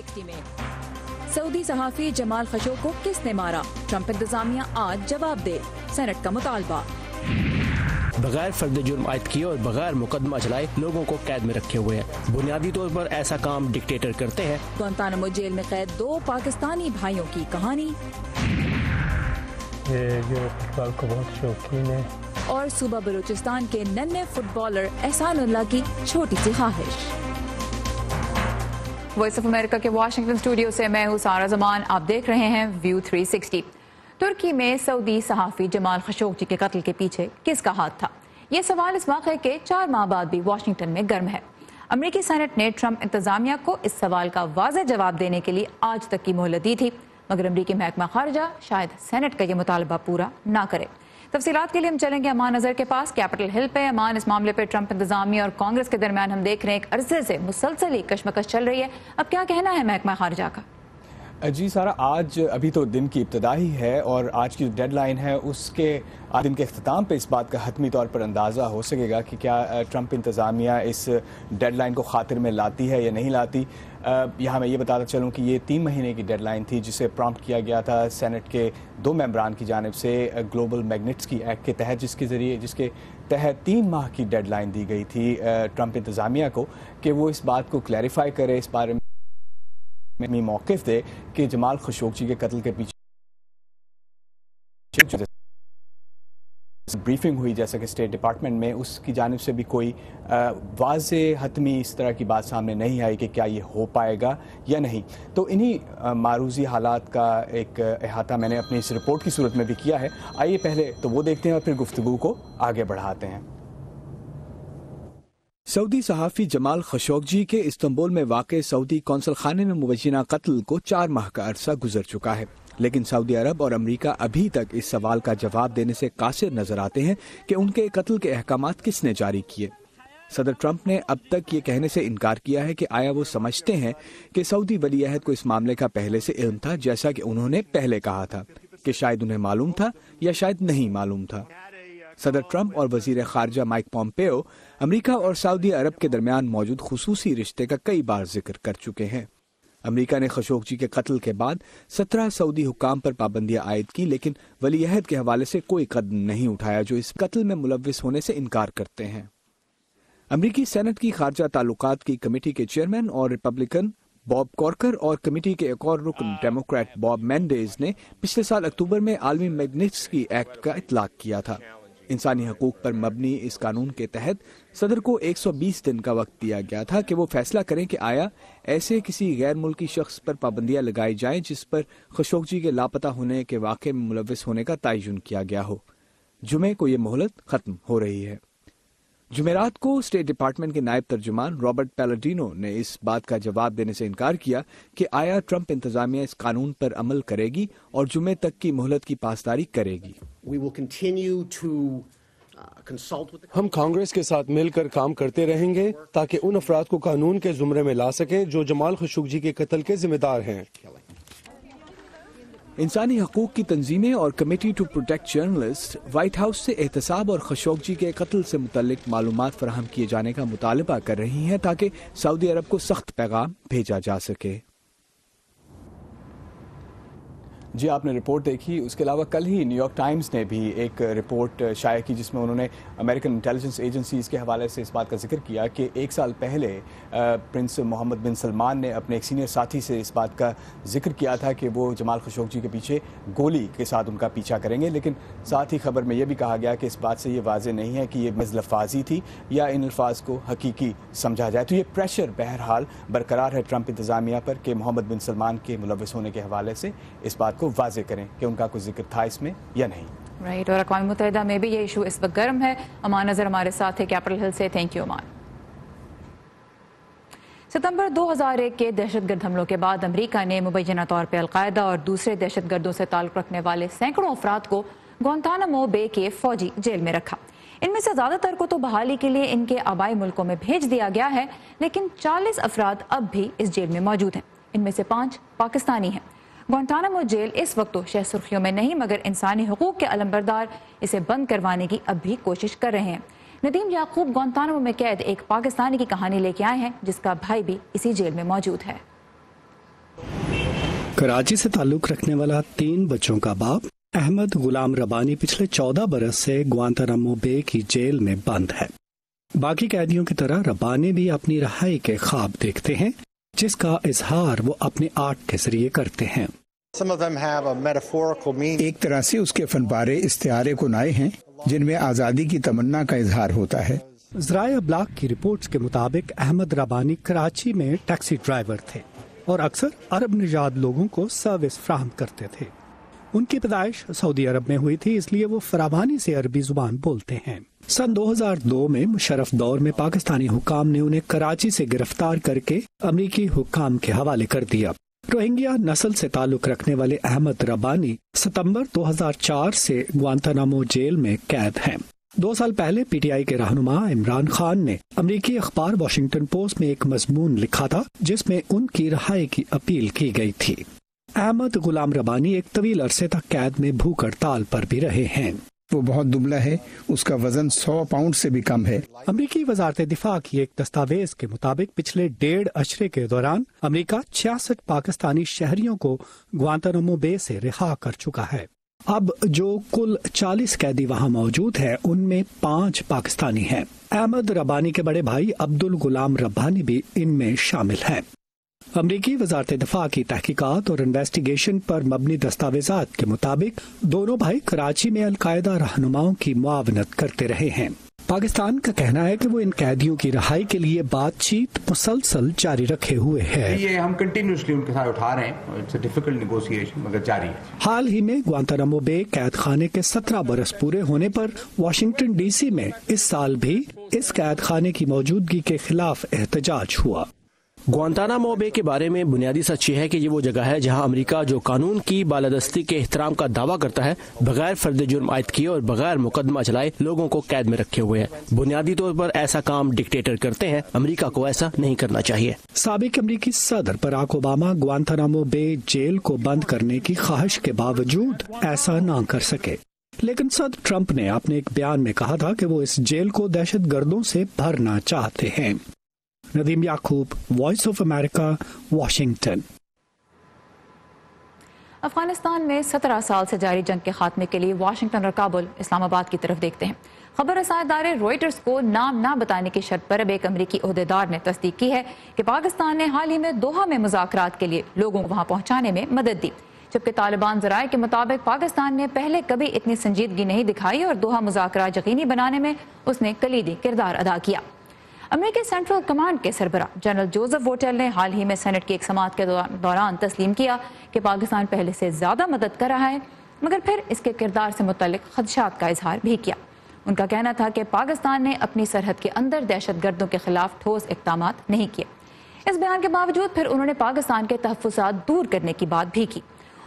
360 में। Saudi सहाफी Jamal Khashoggi को किसने मारा? ट्रंप इंतजामिया आज जवाब दे, सेनेट का मुतालबा। बगैर फर्द जुर्म आयद किए और बगैर मुकदमा चलाए लोगों को कैद में रखे हुए हैं। बुनियादी तौर पर ऐसा काम डिक्टेटर करते हैं। गुआंतानामो जेल में कैद 2 पाकिस्तानी भाइयों की कहानी। ये जो फुटबॉल को बहुत शौकीन है। और सूबा बलूचिस्तान के नन्हे फुटबॉलर एहसानुल्लाह की छोटी सी ख्वाहिश। वॉइस ऑफ अमेरिका के वाशिंगटन स्टूडियो से मैं हूँ सारा जमान। आप देख रहे हैं व्यू 360। तुर्की में सऊदी सहाफ़ी जमाल खशोगी के कत्ल के पीछे किसका हाथ था? ये सवाल इस वाक़े के 4 माह बाद भी वाशिंगटन में गर्म है। अमरीकी सेनेट ने ट्रंप इंतजामिया को इस सवाल का वाज़ेह जवाब देने के लिए आज तक की मोहलत दी थी, मगर अमरीकी महकमा खारजा शायद सेनेट का ये मुतालबा पूरा ना करे। तफसीलात के लिए हम चलेंगे अमान नज़र के पास, कैपिटल हिल पे। अमान, इस मामले पे ट्रंप इंतजामिया और कांग्रेस के दरमियान हम देख रहे हैं एक अरसे से मुसलसल ही कशमकश चल रही है। अब क्या कहना है महकमा खारजा का? जी सारा, आज अभी तो दिन की इब्तिदा ही है और आज की डेडलाइन है, उसके आज दिन के अख्ताम पे इस बात का हतमी तौर पर अंदाज़ा हो सकेगा कि क्या ट्रंप इंतज़ामिया इस डेडलाइन को खातिर में लाती है या नहीं लाती। यहाँ मैं ये बताता चलूँ कि ये 3 महीने की डेडलाइन थी जिसे प्रॉम्प्ट किया गया था सेनेट के 2 मेंबरान की जानिब से ग्लोबल मैग्निट्स्की एक्ट के तहत, जिसके तहत 3 माह की डेडलाइन दी गई थी ट्रंप इंतज़ामिया को कि वो इस बात को क्लैरिफाई करे, इस बारे में मौक़िफ़ दे कि जमाल खशोगी के कत्ल के पीछे ब्रीफिंग हुई जैसा कि स्टेट डिपार्टमेंट में, उसकी जानिब से भी कोई वाज़ेह हतमी इस तरह की बात सामने नहीं आई कि क्या ये हो पाएगा या नहीं। तो इन्हीं मारूजी हालात का एक अहाता मैंने अपनी इस रिपोर्ट की सूरत में भी किया है। आइए पहले तो वो देखते हैं और फिर गुफ्तगू को आगे बढ़ाते हैं। सऊदी सहाफ़ी जमाल खशोगी के इस्तांबुल में वाक़े सऊदी कौंसल खाने में मुबैना कत्ल को 4 माह का अरसा गुजर चुका है, लेकिन सऊदी अरब और अमरीका अभी तक इस सवाल का जवाब देने से कासिर नजर आते हैं कि उनके कत्ल के अहकामात किसने जारी किए। सदर ट्रंप ने अब तक ये कहने से इनकार किया है कि आया वो समझते हैं कि सऊदी वली अहद को इस मामले का पहले से इल्म था, जैसा कि उन्होंने पहले कहा था कि शायद उन्हें मालूम था या शायद नहीं मालूम था। सदर ट्रंप और वजीर खारजा माइक पॉम्पेओ अमरीका और सऊदी अरब के दरमियान मौजूद खुसूसी रिश्ते का कई बार जिक्र कर चुके हैं। अमरीका ने खशोगी के कत्ल के बाद 17 सऊदी हुक्काम पर पाबंदियां आयद की, लेकिन वली अहद के हवाले से कोई कदम नहीं उठाया जो इस कत्ल में मुलव्विस होने से इनकार करते हैं। अमरीकी सेनेट की खारजा ताल्लुकात की कमेटी के चेयरमैन और रिपब्लिकन बॉब कॉर्कर और कमेटी के एक और रुकन डेमोक्रेट बॉब मेंडेज ने पिछले साल अक्टूबर में आलमी मैग्निट्स्की एक्ट का इतलाक किया था। इंसानी हकूक पर मबनी इस कानून के तहत सदर को 120 दिन का वक्त दिया गया था कि वो फैसला करें कि आया ऐसे किसी गैर मुल्की शख्स पर पाबंदियां लगाई जाएं जिस पर खशोगी के लापता होने के वाक़े में मुलव्विस होने का तयन किया गया हो। जुमे को ये मोहलत खत्म हो रही है। जुमेरात को स्टेट डिपार्टमेंट के नायब तर्जुमान रॉबर्ट पैलाडिनो ने इस बात का जवाब देने से इनकार किया कि आया ट्रंप इंतजामिया इस कानून पर अमल करेगी और जुमे तक की मोहलत की पासदारी करेगी। हम कांग्रेस के साथ मिलकर काम करते रहेंगे ताकि उन अफराद को कानून के जुमरे में ला सके जो जमाल खशोगी के कत्ल के जिम्मेदार हैं। इंसानी हकूक की तंजीमें और committee to protect journalist White House से एहतसाब और खशोगी के कत्ल से मुतल्लिक मालूमात फराहम किए जाने का मुतालबा कर रही हैं ताकि सऊदी अरब को सख्त पैगाम भेजा जा सके। जी आपने रिपोर्ट देखी, उसके अलावा कल ही न्यूयॉर्क टाइम्स ने भी एक रिपोर्ट शाया की जिसमें उन्होंने अमेरिकन इंटेलिजेंस एजेंसीज़ के हवाले से इस बात का जिक्र किया कि 1 साल पहले प्रिंस मोहम्मद बिन सलमान ने अपने एक सीनियर साथी से इस बात का जिक्र किया था कि वो जमाल खशोगी के पीछे गोली के साथ उनका पीछा करेंगे, लेकिन साथ ही खबर में यह भी कहा गया कि इस बात से ये वाज़ेह नहीं है कि ये मज़लफ़ाज़ी थी या इन अल्फाज को हकीकी समझा जाए। तो ये प्रेशर बहरहाल बरकरार है ट्रंप इंतज़ामिया पर कि मोहम्मद बिन सलमान के मुलव्विस होने के हवाले से इस बात को वाज़ेह करें कि उनका कोई जिक्र था इसमें या नहीं। राइट, और अक़वाम मुत्तहिदा में भी ये इशू इस वक्त गर्म है। अमान नज़र हमारे साथ है कैपिटल हिल से। थैंक यू अमान। सितंबर 2001 के दहशतगर्द हमलों के बाद अमरीका ने मुबैना तौर पर अलकायदा और दूसरे दहशतगर्दों से ताल्लुक़ रखने वाले सैकड़ों अफराद को गुआंतानामो बे के फौजी जेल में रखा। इनमें से ज़्यादातर को तो बहाली के लिए इनके आबाई मुल्कों में भेज दिया गया है, लेकिन 40 अफराद अब भी इस जेल में मौजूद हैं। इनमें से 5 पाकिस्तानी हैं। गुआंतानामो जेल इस वक्त तो शह सुर्खियों में नहीं, मगर इंसानी हकूक के अलंबरदार इसे बंद करवाने की अब भी कोशिश कर रहे हैं। नदीम याकूब गुआंतानामो में कैद एक पाकिस्तानी की कहानी लेके आए हैं जिसका भाई भी इसी जेल में मौजूद है। कराची से ताल्लुक रखने वाला 3 बच्चों का बाप अहमद गुलाम रब्बानी पिछले 14 बरस से ग्वांतानामो बे की जेल में बंद है। बाकी कैदियों की तरह रब्बानी भी अपनी रिहाई के ख्वाब देखते हैं, जिसका इजहार वो अपने आर्ट के जरिए करते हैं। एक तरह से उसके फनपारे इस्तिआरे कुनाए हैं जिनमें आज़ादी की तमन्ना का इजहार होता है। ज़राए अब्लाग की रिपोर्ट्स के मुताबिक अहमद रब्बानी कराची में टैक्सी ड्राइवर थे और अक्सर अरब निजाद लोगों को सर्विस फ्राहम करते थे। उनकी पैदाइश सऊदी अरब में हुई थी, इसलिए वो फरावानी से अरबी जुबान बोलते हैं। सन 2002 में मुशर्रफ दौर में पाकिस्तानी हुक्काम ने उन्हें कराची से गिरफ्तार करके अमरीकी हुक्काम के हवाले कर दिया। रोहिंग्या नस्ल से ताल्लुक रखने वाले अहमद रब्बानी सितंबर 2004 से ग्वांतानामो जेल में कैद हैं। 2 साल पहले पीटीआई के रहनुमा इमरान खान ने अमरीकी अखबार वॉशिंगटन पोस्ट में एक मजमून लिखा था जिसमें उनकी रिहाई की अपील की गई थी। अहमद गुलाम रब्बानी एक तवील अरसे तक कैद में भूख हड़ताल पर भी रहे हैं। वो बहुत दुबला है, उसका वजन 100 पाउंड से भी कम है। अमरीकी वजारत दिफा की एक दस्तावेज के मुताबिक पिछले 1.5 अशरे के दौरान अमरीका 66 पाकिस्तानी शहरियों को ग्वांतानामो बे से रिहा कर चुका है। अब जो कुल 40 कैदी वहां मौजूद है उनमें 5 पाकिस्तानी हैं। अहमद रब्बानी के बड़े भाई अब्दुल गुलाम रब्बानी भी इनमें शामिल हैं। अमरीकी वजारत दिफा की तहकीकात और इन्वेस्टिगेशन पर मबनी दस्तावेजात के मुताबिक दोनों भाई कराची में अलकायदा रहनुमाओं की मुआवनत करते रहे हैं। पाकिस्तान का कहना है कि वो इन कैदियों की रिहाई के लिए बातचीत मुसलसल जारी रखे हुए है। ये हम कंटिन्यूसली उनके साथ उठा रहे हैं। इट्स अ डिफिकल्ट नेगोशिएशन मगर जारी है। हाल ही में ग्वांतानामो बे कैद खाने के 17 बरस पूरे होने पर वाशिंगटन डीसी में इस साल भी इस कैद खाने की मौजूदगी के खिलाफ एहतजाज हुआ। ग्वांतानामो बे के बारे में बुनियादी सच ये है कि ये वो जगह है जहां अमेरिका जो कानून की बालादस्ती के एहतराम का दावा करता है, बगैर फर्द जुर्म आयद किए और बगैर मुकदमा चलाए लोगों को कैद में रखे हुए है। बुनियादी तौर पर ऐसा काम डिक्टेटर करते हैं, अमेरिका को ऐसा नहीं करना चाहिए। साबिक अमरीकी सदर बराक ओबामा ग्वांतानामो बे जेल को बंद करने की ख्वाहिश के बावजूद ऐसा न कर सके, लेकिन सदर ट्रंप ने अपने एक बयान में कहा था कि वो इस जेल को दहशत गर्दों से भरना चाहते हैं। Nadeem Yaqoob, Voice of America, Washington. Afghanistan में 17 साल से जारी जंग के खात्मे के लिए वाशिंगटन और काबुल इस्लामाबाद की तरफ देखते हैं। खबर रसां इदारे रॉयटर्स को नाम ना बताने की शर्त पर अब एक अमरीकी ओहदेदार ने तस्दीक की है कि पाकिस्तान ने हाल ही में दोहा में मुज़ाकरात के लिए लोगों को वहां पहुंचाने में मदद दी, जबकि तालिबान ज़राए के मुताबिक पाकिस्तान ने पहले कभी इतनी संजीदगी नहीं दिखाई और दोहा मुज़ाकरात यकीनी बनाने में उसने कलीदी किरदार अदा किया। अमेरिकी सेंट्रल कमांड के सरबरा जनरल जोसेफ वोटेल ने हाल ही में सेनेट की एक समाअत के दौरान तस्लीम किया कि पाकिस्तान पहले से ज़्यादा मदद कर रहा है, मगर फिर इसके किरदार से मुतल्लिक खदशात का इजहार भी किया। उनका कहना था कि पाकिस्तान ने अपनी सरहद के अंदर दहशत गर्दों के खिलाफ ठोस इक़दाम नहीं किए। इस बयान के बावजूद फिर उन्होंने पाकिस्तान के तहफ़्फ़ुज़ात दूर करने की बात भी की।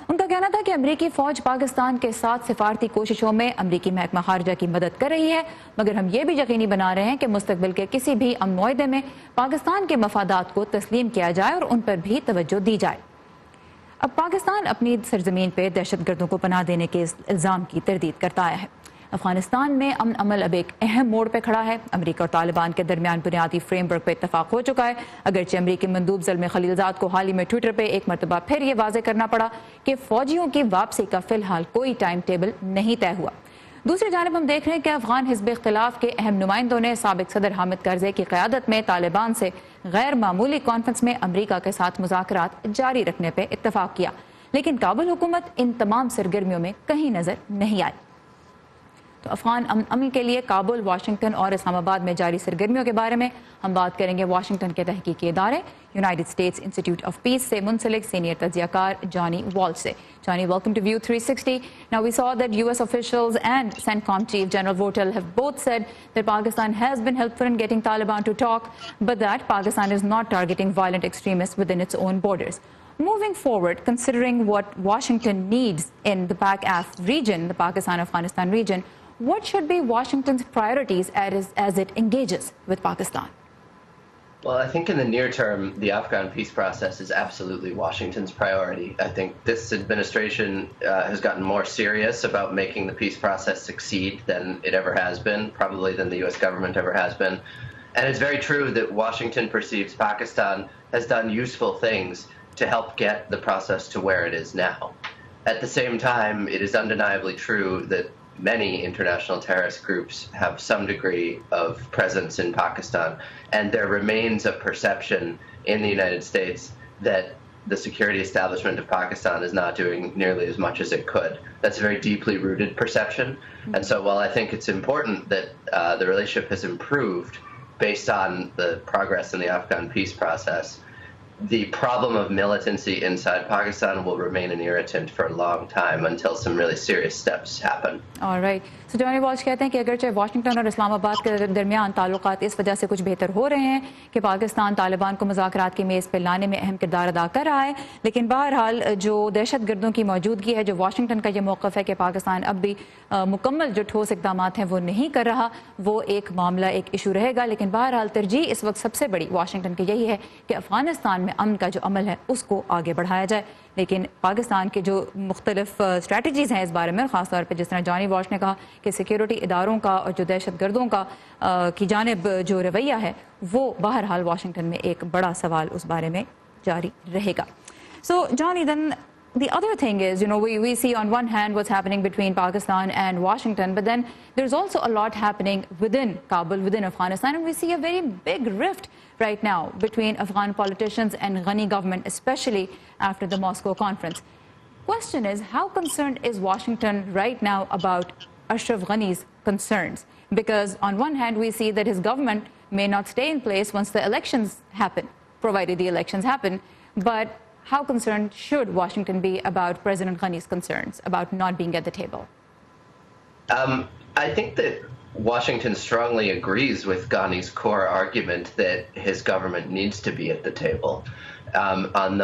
उनका कहना था कि अमरीकी फौज पाकिस्तान के साथ सिफारती कोशिशों में अमरीकी महकमा खारजा की मदद कर रही है, मगर हम ये भी यकीनी बना रहे हैं कि मुस्तकबिल के किसी भी अमन मुआहदे में पाकिस्तान के मफादात को तस्लीम किया जाए और उन पर भी तवज्जो दी जाए। अब पाकिस्तान अपनी सरजमीन पर दहशत गर्दों को पनाह देने के इल्ज़ाम की तरदीद करता आया है। अफगानिस्तान में अमन अमल अब एक अहम मोड़ पर खड़ा है। अमरीका और तालिबान के दरमियान बुनियादी फ्रेमवर्क पर इत्तफाक हो चुका है, अगरचे अमरीकी मंदूब ज़ल्मे खलीलजाद को हाल ही में ट्विटर पर एक मरतबा फिर ये वाज़े करना पड़ा कि फ़ौजियों की वापसी का फ़िलहाल कोई टाइम टेबल नहीं तय हुआ। दूसरी जानिब हम देख रहे हैं कि अफगान हिज़्ब इख्तिलाफ के अहम नुमाइंदों ने साबिक सदर हामिद करज़ई की क़यादत में तालिबान से गैर मामूली कॉन्फ्रेंस में अमरीका के साथ मुज़ाकरात जारी रखने पर इत्तफाक किया, लेकिन काबुल हुकूमत इन तमाम सरगर्मियों में कहीं नज़र नहीं आई। तो अफगान अमन के लिए काबुल, वाशिंगटन और इस्लामाबाद में जारी सरगर्मियों के बारे में हम बात करेंगे वाशिंगटन के तहकीकी इदारे United states institute of peace से मुंसलिक सीनियर तज्जियाकार जॉनी वॉल्श से। Johnny, welcome to View 360. Now, we saw that US officials and CENTCOM Chief General Votel have both said that Pakistan has been helpful in getting Taliban to talk, but that Pakistan is not targeting violent extremists within its own borders. Moving forward, considering what Washington needs in the PAC-AF region, the Pakistan-Afghanistan region, what should be Washington's priorities as it engages with Pakistan? Well, I think in the near term, the Afghan peace process is absolutely Washington's priority. I think this administration has gotten more serious about making the peace process succeed than it ever has been, probably than the U.S. government ever has been. And it's very true that Washington perceives Pakistan has done useful things to help get the process to where it is now. At the same time, it is undeniably true that many international terrorist groups have some degree of presence in Pakistan, and there remains a perception in the United States that the security establishment of Pakistan is not doing nearly as much as it could. That's a very deeply rooted perception. And so while I think it's important that the relationship has improved based on the progress in the Afghan peace process, the problem of militancy inside Pakistan will remain an irritant for a long time until some really serious steps happen. All right. So Johnny Walsh कहते हैं कि अगरचे Washington और इस्लामाबाद के दरमियान ताल्लुकात इस वजह से कुछ बेहतर हो रहे हैं कि पाकिस्तान तालिबान को मुज़ाकरात की मेज़ पर लाने में अहम किरदार अदा कर रहा है, लेकिन बहरहाल जो दहशत गर्दों की मौजूदगी है, जो वाशिंगटन का ये मौक़िफ़ है कि पाकिस्तान अब भी मुकम्मल जो ठोस इक़दाम हैं वो नहीं कर रहा, वो एक मामला, एक इशू रहेगा। लेकिन बहरहाल तरजीह इस वक्त सबसे बड़ी वाशिंगटन की यही है कि अफ़गानिस्तान में अमन का जो अमल है उसको आगे बढ़ाया जाए। लेकिन पाकिस्तान की जो मुख्तलिफ स्ट्रैटेजीज़ हैं इस बारे में, ख़ास तौर पे जिस तरह जॉनी वॉल्श ने कहा कि सिक्योरिटी इदारों का और जो दहशत गर्दों का की जानिब जो रवैया है वो बहरहाल वाशिंगटन में एक बड़ा सवाल उस बारे में जारी रहेगा। So Johnny, then the other thing is, we see on one hand what's happening between Pakistan and Washington, but then there's also a lot happening within Kabul, within Afghanistan, and we see a very big rift right now between Afghan politicians and Ghani government, especially after the Moscow conference. Question is, how concerned is Washington right now about Ashraf Ghani's concerns? Because on one hand, we see that his government may not stay in place once the elections happen, provided the elections happen, but how concerned should Washington be about President Ghani's concerns about not being at the table? I think that Washington strongly agrees with Ghani's core argument that his government needs to be at the table. On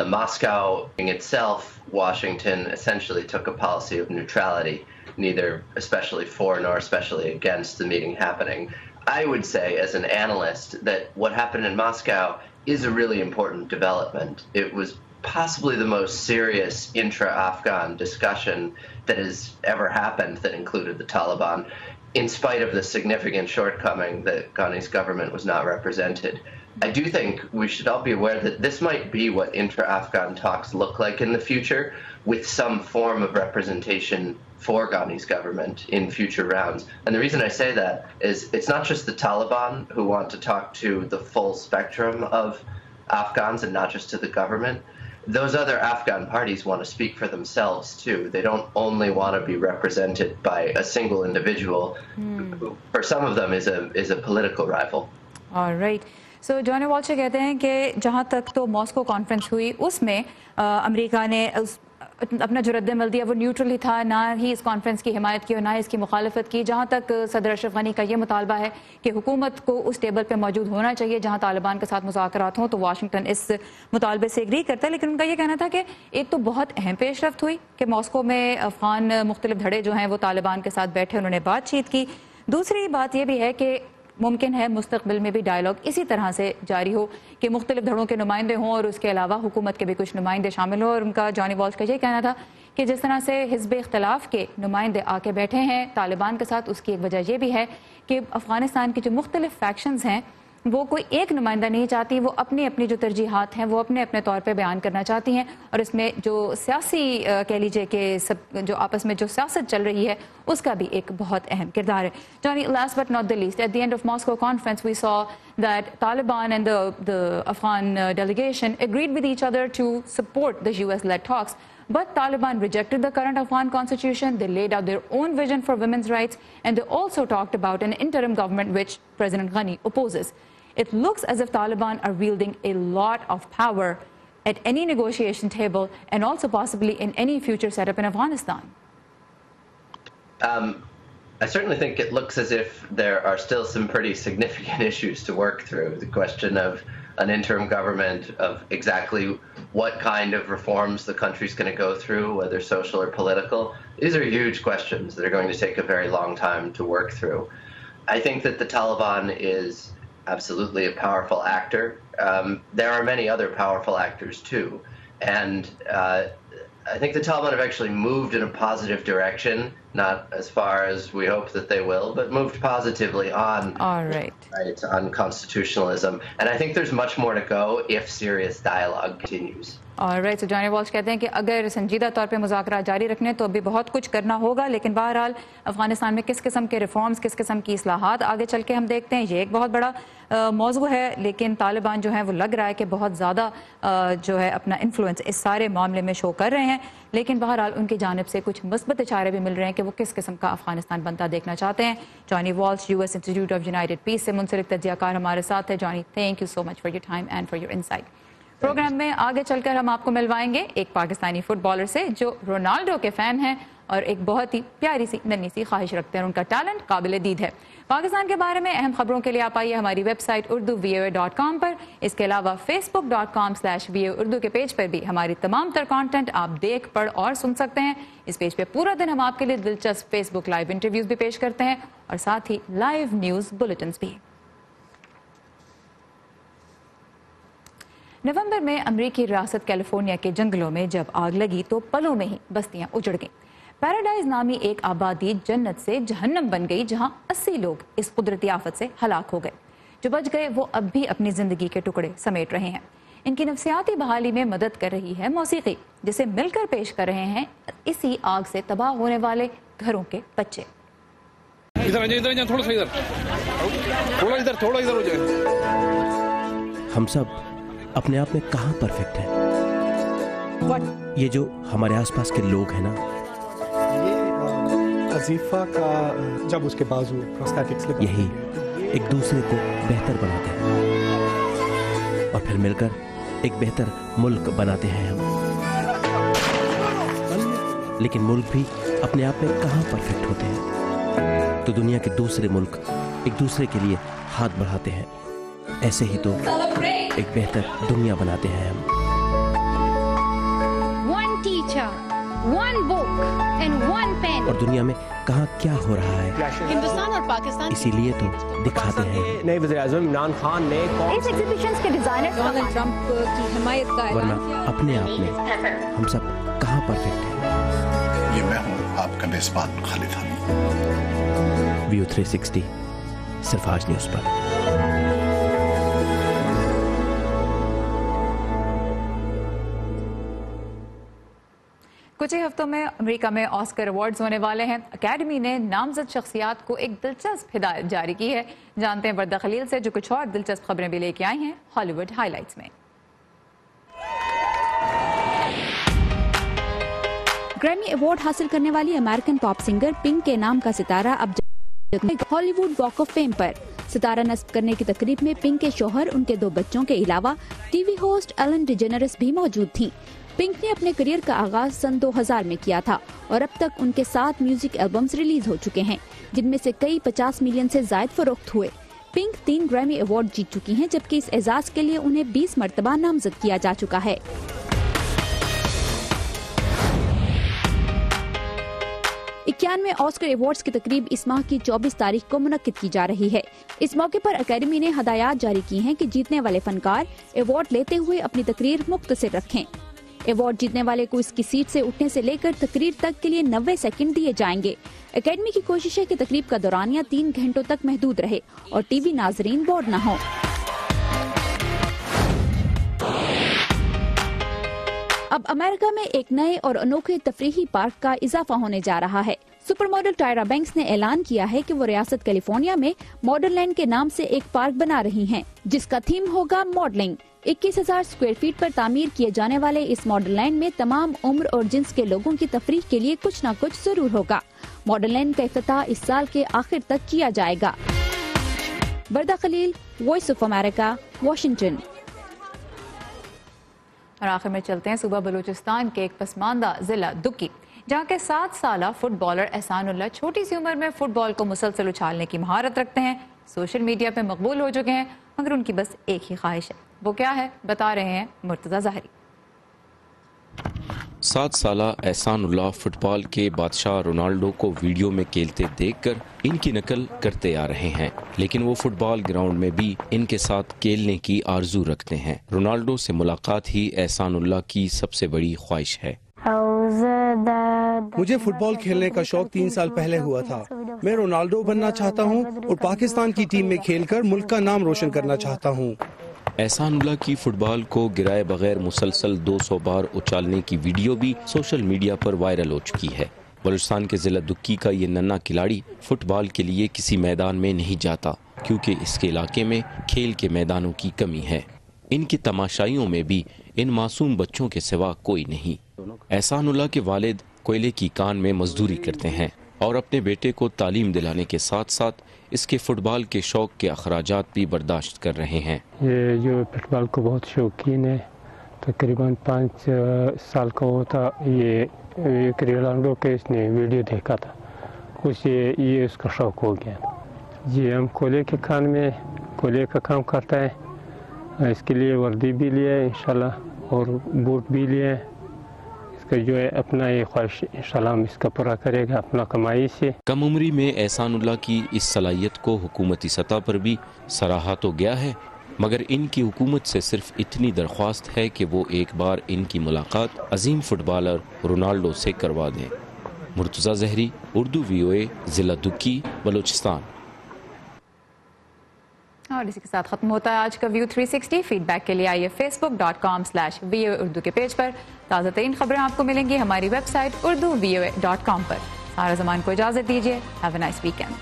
the Moscow thing itself, Washington essentially took a policy of neutrality, neither especially for nor especially against the meeting happening. I would say, as an analyst, that what happened in Moscow is a really important development. It was possibly the most serious intra-Afghan discussion that has ever happened that included the Taliban, in spite of the significant shortcoming that Ghani's government was not represented. I do think we should all be aware that this might be what intra-Afghan talks look like in the future, with some form of representation for Ghani's government in future rounds. And the reason I say that is it's not just the Taliban who want to talk to the full spectrum of Afghans and not just to the government. Those other Afghan parties want to speak for themselves too. They don't only want to be represented by a single individual who, for some of them, is a political rival. All right. So Johnny Walsh कहते हैं कि जहाँ तक तो Moscow conference हुई उसमें America ने अपना जो रद्द-ए-अमल दिया वो न्यूट्रल ही था, ना ही इस कॉन्फ्रेंस की हिमायत की और ना इसकी मुखालफत की। जहाँ तक सदर अशरफ गनी का ये मुतालबा है कि हुकूमत को उस टेबल पे मौजूद होना चाहिए जहाँ तालिबान के साथ मुज़ाकरात हों, तो वाशिंगटन इस मुतालबे से एग्री करता है। लेकिन उनका ये कहना था कि एक तो बहुत अहम पेशरफ्त हुई कि मॉस्को में अफ़गान मुख्तलिफ धड़े जो हैं वो तालिबान के साथ बैठे, उन्होंने बातचीत की। दूसरी बात ये भी है कि मुमकिन है मुस्तक़बिल में भी डायलॉग इसी तरह से जारी हो कि मुख्तलिफ धड़ों के नुमाइंदे हों और उसके अलावा हुकूमत के भी कुछ नुमाइंदे शामिल हों। और उनका जॉनी वॉल्श का ये कहना था कि जिस तरह से हिज़्ब इख्तिलाफ़ के नुमाइंदे आके बैठे हैं तालिबान के साथ, उसकी एक वजह यह भी है कि अफ़गानिस्तान की जो मुख्तलिफ फैक्शंस हैं वो कोई एक नुमाइंदा नहीं चाहती, वो अपनी अपनी जो तरजीहात हैं वो अपने अपने तौर पे बयान करना चाहती हैं। और इसमें जो सियासी कह लीजिए कि सब जो आपस में जो सियासत चल रही है उसका भी एक बहुत अहम किरदार है। Johnny, last but not the least, at the end of Moscow conference we saw that Taliban and the Afghan delegation agreed with each other to support the US-led talks. But Taliban rejected the current Afghan constitution, they laid out their own vision for women's rights, and they also talked about an interim government which President Ghani opposes. It looks as if Taliban are wielding a lot of power at any negotiation table and also possibly in any future setup in Afghanistan. I certainly think it looks as if there are still some pretty significant issues to work through. The question of an interim government, of exactly what kind of reforms the country's going to go through, whether social or political. These are huge questions that are going to take a very long time to work through. I think that the Taliban is absolutely a powerful actor. There are many other powerful actors too. And I think the Taliban have actually moved in a positive direction not as far as we hope that they will, but moved positively on on constitutionalism. And I think there's much more to go if serious dialogue continues. Alright, Johnny Walsh कहते हैं कि अगर संजीदा तौर पे मुज़ाकरा जारी रखने तो अभी बहुत कुछ करना होगा, लेकिन बहरहाल अफगानिस्तान में किस किस्म के रिफॉर्म्स, किस किस्म की इस्लाहात आगे चल के हम देखते हैं, ये एक बहुत बड़ा मौजू है। लेकिन तालिबान जो है वो लग रहा है कि बहुत ज़्यादा जो है अपना इन्फ्लुएंस इस सारे मामले में शो कर रहे हैं, लेकिन बहरहाल उनकी जानिब से कुछ मुस्बत इशारे भी मिल रहे हैं कि वो किस किस्म का अफगानिस्तान बनता देखना चाहते हैं। Johnny Walsh US institute of united peace से मुंसलिक तज्ज़ियाकार हमारे साथ है। Johnny, thank you so much for your time and for your insight. Programme में आगे चलकर हम आपको मिलवाएंगे एक पाकिस्तानी फुटबॉलर से जो रोनाल्डो के फ़ैन हैं और एक बहुत ही प्यारी सी नन्ही सी ख्वाहिश रखते हैं। उनका टैलेंट काबिल दीद है। पाकिस्तान के बारे में अहम खबरों के लिए आप आइए हमारी वेबसाइट urduvoa.com पर। इसके अलावा facebook.com/voa के पेज पर भी हमारी तमाम तर कॉन्टेंट आप देख, पढ़ और सुन सकते हैं। इस पेज पे पूरा दिन हम आपके लिए दिलचस्प फेसबुक लाइव इंटरव्यूज़ भी पेश करते हैं और साथ ही लाइव न्यूज़ बुलेटिन भी। नवंबर में अमेरिकी रियासत कैलिफोर्निया के जंगलों में जब आग लगी तो पलों में ही बस्तियां उजड़ गईं। पैराडाइज नामी एक आबादी जन्नत से जहन्नम बन गई, जहां 80 लोग इस कुदरती आफत से हलाक हो गए। जो बच गए वो अब भी अपनी जिंदगी के टुकड़े समेट रहे हैं। इनकी नफ्सियाती बहाली में मदद कर रही है मौसीकी, जिसे मिलकर पेश कर रहे हैं इसी आग से तबाह होने वाले घरों के बच्चे। हम सब अपने आप में कहाँ परफेक्ट है? ये जो हमारे आसपास के लोग हैं ना, ये अजीफा का जब उसके बाजू प्रोस्थेटिक्स लगे, यही एक दूसरे को बेहतर बनाते हैं और फिर मिलकर एक बेहतर मुल्क बनाते हैं हम। लेकिन मुल्क भी अपने आप में कहाँ परफेक्ट होते हैं? तो दुनिया के दूसरे मुल्क एक दूसरे के लिए हाथ बढ़ाते हैं। ऐसे ही तो एक बेहतर दुनिया बनाते हैं हम। One teacher, one book and one pen. और दुनिया में कहाँ क्या हो रहा है, हिंदुस्तान और पाकिस्तान इसीलिए तो दिखाते हैं। नए वज़ीर-ए-आज़म इमरान खान ने इस एग्जीबिशन के डिजाइनर डोनाल्ड ट्रंप की हिमायत का वरना अपने आप में हम सब कहाँ परफेक्ट हैं। ये मैं हूँ आपका मेज़बान खालिद हमीद। व्यू 360 सिर्फ आज न्यूज़ पर। कुछ ही हफ्तों में अमेरिका में ऑस्कर अवार्ड्स होने वाले हैं। अकेडमी ने नामजद शख्सियात को एक दिलचस्प हिदायत जारी की है। जानते हैं वर्दा खलील से, जो कुछ और दिलचस्प खबरें भी लेके आई हैं हॉलीवुड हाइलाइट्स में। ग्रैमी अवार्ड हासिल करने वाली अमेरिकन पॉप सिंगर पिंक के नाम का सितारा अब हॉलीवुड वॉक ऑफ फेम पर। सितारा नस्ब करने की तकरीब में पिंक के शौहर, उनके 2 बच्चों के अलावा टीवी होस्ट एलन डिजेनेरेस भी मौजूद थी। पिंक ने अपने करियर का आगाज सन 2000 में किया था और अब तक उनके 7 म्यूजिक एल्बम्स रिलीज हो चुके हैं, जिनमें से कई 50 मिलियन से ज्यादा फरोख्त हुए। पिंक 3 ग्रैमी अवार्ड जीत चुकी हैं, जबकि इस एजाज के लिए उन्हें 20 मरतबा नामजद किया जा चुका है। इक्यानवे ऑस्कर अवार्ड्स की तकरीब इस माह की 24 तारीख को मुनक्किद की जा रही है। इस मौके पर अकेडमी ने हदायत जारी की हैं कि जीतने वाले फनकार अवार्ड लेते हुए अपनी तकरीर मुख्तसर रखें। अवार्ड जीतने वाले को इसकी सीट से उठने से लेकर तकरीर तक के लिए 90 सेकंड दिए जाएंगे। अकेडमी की कोशिश है कि तकरीब का दौरानिया 3 घंटों तक महदूद रहे और टीवी नाजरीन बोर न हो। अब अमेरिका में एक नए और अनोखे तफरीही पार्क का इजाफा होने जा रहा है। सुपर मॉडल टायरा बैंक्स ने ऐलान किया है कि वो रियासत कैलिफोर्निया में मॉडल लैंड के नाम से एक पार्क बना रही हैं, जिसका थीम होगा मॉडलिंग। 21,000 स्क्वायर फीट पर तामीर किए जाने वाले इस मॉडल लैंड में तमाम उम्र और जिन्स के लोगों की तफरीह के लिए कुछ न कुछ जरूर होगा। मॉडल लैंड का इफ्तिताह इस साल के आखिर तक किया जाएगा। Warda Khalil, Voice of America, Washington. और आखिर में चलते हैं सूबा बलूचिस्तान के एक पसमानदा जिला दुक्की, जहाँ के 7 साला फुटबॉलर एहसानुल्लाह छोटी सी उम्र में फुटबॉल को मुसलसल उछालने की महारत रखते हैं। सोशल मीडिया पे मकबूल हो चुके हैं, मगर उनकी बस एक ही ख्वाहिश है। वो क्या है, बता रहे हैं मुर्तजा ज़ाहरी। 7 साला एहसानुल्लाह फुटबॉल के बादशाह रोनाल्डो को वीडियो में खेलते देखकर इनकी नकल करते आ रहे हैं, लेकिन वो फुटबॉल ग्राउंड में भी इनके साथ खेलने की आरजू रखते हैं। रोनाल्डो से मुलाकात ही एहसानुल्लाह की सबसे बड़ी ख्वाहिश है। مجھے فٹ بال کھیلنے کا شوق 3 سال پہلے ہوا تھا. میں رونالڈو بننا چاہتا ہوں اور پاکستان کی ٹیم میں کھیل کر ملک کا نام روشن کرنا چاہتا ہوں. احسان اللہ کی فٹ بال کو گرائے بغیر مسلسل 200 بار اچھالنے کی ویڈیو بھی سوشل میڈیا پر وائرل ہو چکی ہے. بلوچستان کے ضلع دکی کا یہ ننھا کھلاڑی فٹ بال کے لیے کسی میدان میں نہیں جاتا کیونکہ اس کے علاقے میں کھیل کے میدانوں کی کمی ہے. ان کی تماشائیوں میں بھی ان معصوم بچوں کے سوا کوئی نہیں. احسان اللہ کے والد کوئلے کی کان میں مزدوری کرتے ہیں اور اپنے بیٹے کو تعلیم دلانے کے ساتھ ساتھ اس کے فٹ بال کے شوق کے اخراجات بھی برداشت کر رہے ہیں. یہ جو فٹ بال کو بہت شوقین ہے، تقریباً 5 سال کا ہوتا، یہ رونالڈو کے اس نے ویڈیو دیکھا تھا، کچھ یہ اس کا شوق ہو گیا. جی ہم کوئلے کے کان میں کوئلے کا کام کرتا ہے، اس کے لیے وردی بھی لیا ہے انشاءاللہ اور بوٹ بھی لیا ہے. اس کا جو ہے اپنا یہ خواہش انشاءاللہ ہم اس کا پورا کرے گا اپنا کمائی سے. کم عمری میں احسان اللہ کی اس صلاحیت کو حکومتی سطح پر بھی سراہا تو گیا ہے، مگر ان کی حکومت سے صرف اتنی درخواست ہے کہ وہ ایک بار ان کی ملاقات عظیم فٹ بالر رونالڈو سے کروا دیں. مرتضی زہری، اردو VOA، ضلع دکی، بلوچستان. اور اسی کے ساتھ ختم ہوتا ہے آج کا ویو 360. فیڈ بیک کے لیے آئیے facebook.com/VOA اردو کے پیج پر. تازہ ترین خبریں آپ کو ملیں گی ہماری ویب سائٹ urduvoa.com پر. سارا زمان کو اجازت دیجیے. Have a nice weekend.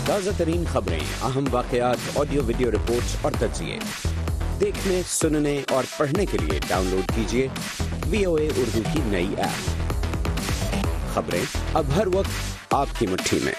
تازہ ترین خبریں، اہم واقعات، آڈیو ویڈیو رپورٹس اور تجزیے دیکھنے، سننے اور پڑھنے کے لیے ڈاؤن لوڈ کیجیے VOA اردو کی نئی ایپ. خبریں اب ہر وقت آپ کی مٹھی میں.